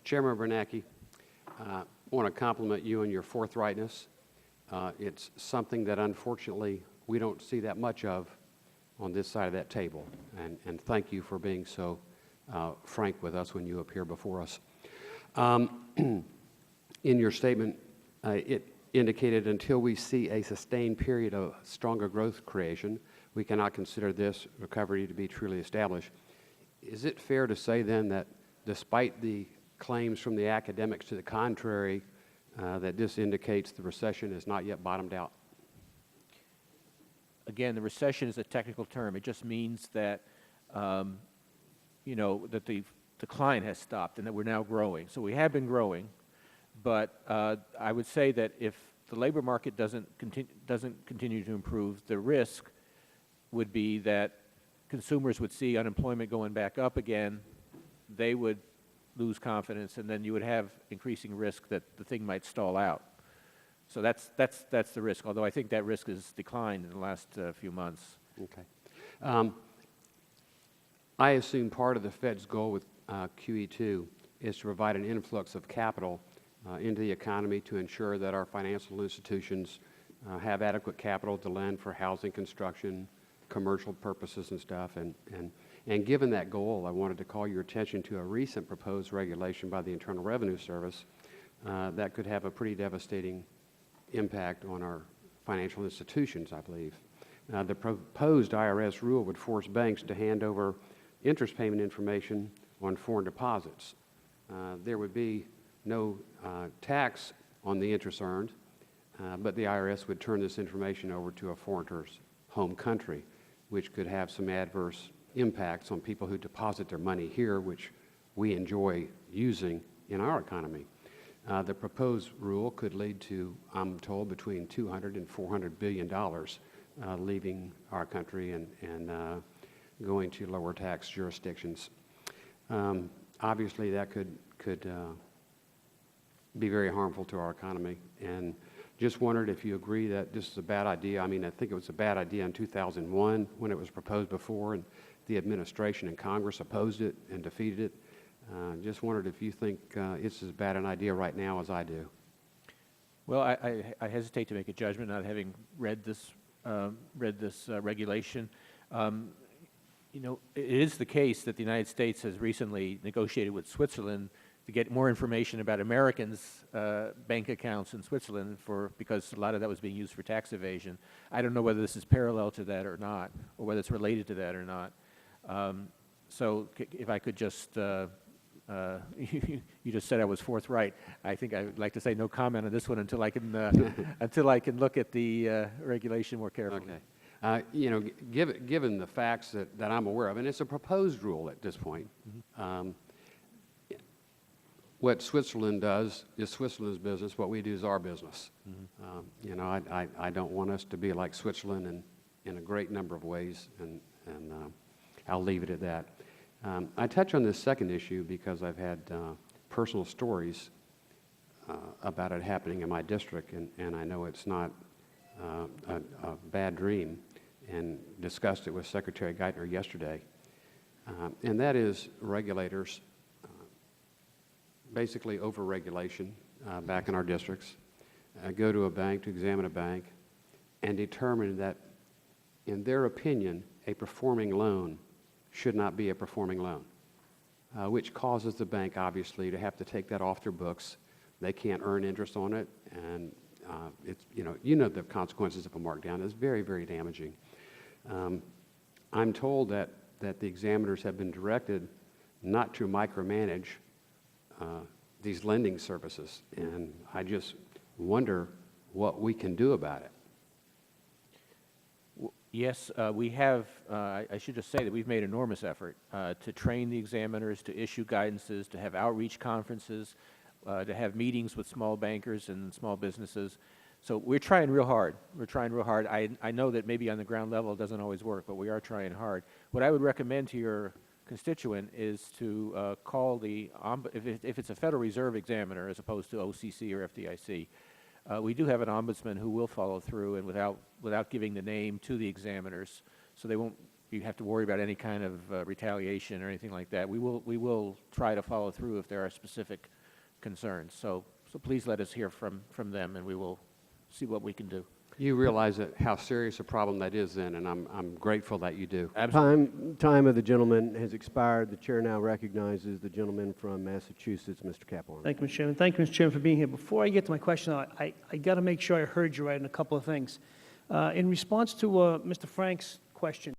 Chairman Bernanke, I want to compliment you on your forthrightness. It's something that unfortunately we don't see that much of on this side of that table. And thank you for being so frank with us when you appear before us. In your statement, it indicated until we see a sustained period of stronger growth creation, we cannot consider this recovery to be truly established. Is it fair to say then that despite the claims from the academics to the contrary, that this indicates the recession has not yet bottomed out? Again, the recession is a technical term. It just means that, that the decline has stopped and that we're now growing. So we have been growing, but I would say that if the labor market doesn't continue to improve, the risk would be that consumers would see unemployment going back up again, they would lose confidence, and then you would have increasing risk that the thing might stall out. So that's the risk, although I think that risk has declined in the last few months. Okay. I assume part of the Fed's goal with QE2 is to provide an influx of capital into the economy to ensure that our financial institutions have adequate capital to lend for housing construction, commercial purposes and stuff. And given that goal, I wanted to call your attention to a recent proposed regulation by the Internal Revenue Service that could have a pretty devastating impact on our financial institutions, I believe. The proposed IRS rule would force banks to hand over interest payment information on foreign deposits. There would be no tax on the interest earned, but the IRS would turn this information over to a foreigner's home country, which could have some adverse impacts on people who deposit their money here, which we enjoy using in our economy. The proposed rule could lead to, I'm told, between $200 and $400 billion leaving our country and going to lower tax jurisdictions. Obviously, that could be very harmful to our economy, and just wondered if you agree that this is a bad idea. I mean, I think it was a bad idea in 2001 when it was proposed before, and the administration and Congress opposed it and defeated it. Just wondered if you think it's as bad an idea right now as I do. Well, I hesitate to make a judgment not having read this regulation. It is the case that the United States has recently negotiated with Switzerland to get more information about Americans' bank accounts in Switzerland because a lot of that was being used for tax evasion. I don't know whether this is parallel to that or not, or whether it's related to that or not. So if I could just, you just said I was forthright. I think I'd like to say no comment on this one until I can look at the regulation more carefully. Okay. Given the facts that I'm aware of, and it's a proposed rule at this point, what Switzerland does is Switzerland's business. What we do is our business. I don't want us to be like Switzerland in a great number of ways, and I'll leave it at that. I touch on this second issue because I've had personal stories about it happening in my district, and I know it's not a bad dream, and discussed it with Secretary Geithner yesterday. And that is regulators, basically over-regulation back in our districts, go to a bank to examine a bank and determine that, in their opinion, a performing loan should not be a performing loan, which causes the bank, obviously, to have to take that off their books. They can't earn interest on it, and it's, you know the consequences of a markdown. It's very, very damaging. I'm told that the examiners have been directed not to micromanage these lending services, and I just wonder what we can do about it. Yes, we have, I should just say that we've made enormous effort to train the examiners, to issue guidances, to have outreach conferences, to have meetings with small bankers and small businesses. So we're trying real hard. We're trying real hard. I know that maybe on the ground level it doesn't always work, but we are trying hard. What I would recommend to your constituent is to call if it's a Federal Reserve examiner as opposed to OCC or FDIC, we do have an ombudsman who will follow through and without giving the name to the examiners, so they won't you have to worry about any kind of retaliation or anything like that. We will try to follow through if there are specific concerns. So please let us hear from them, and we will see what we can do. You realize how serious a problem that is then, and I'm grateful that you do. Time of the gentleman has expired. The chair now recognizes the gentleman from Massachusetts, Mr. Capuano. Thank you, Mr. Chairman. Thank you, Mr. Chairman, for being here. Before I get to my question, I got to make sure I heard you right on a couple of things. In response to Mr. Frank's question,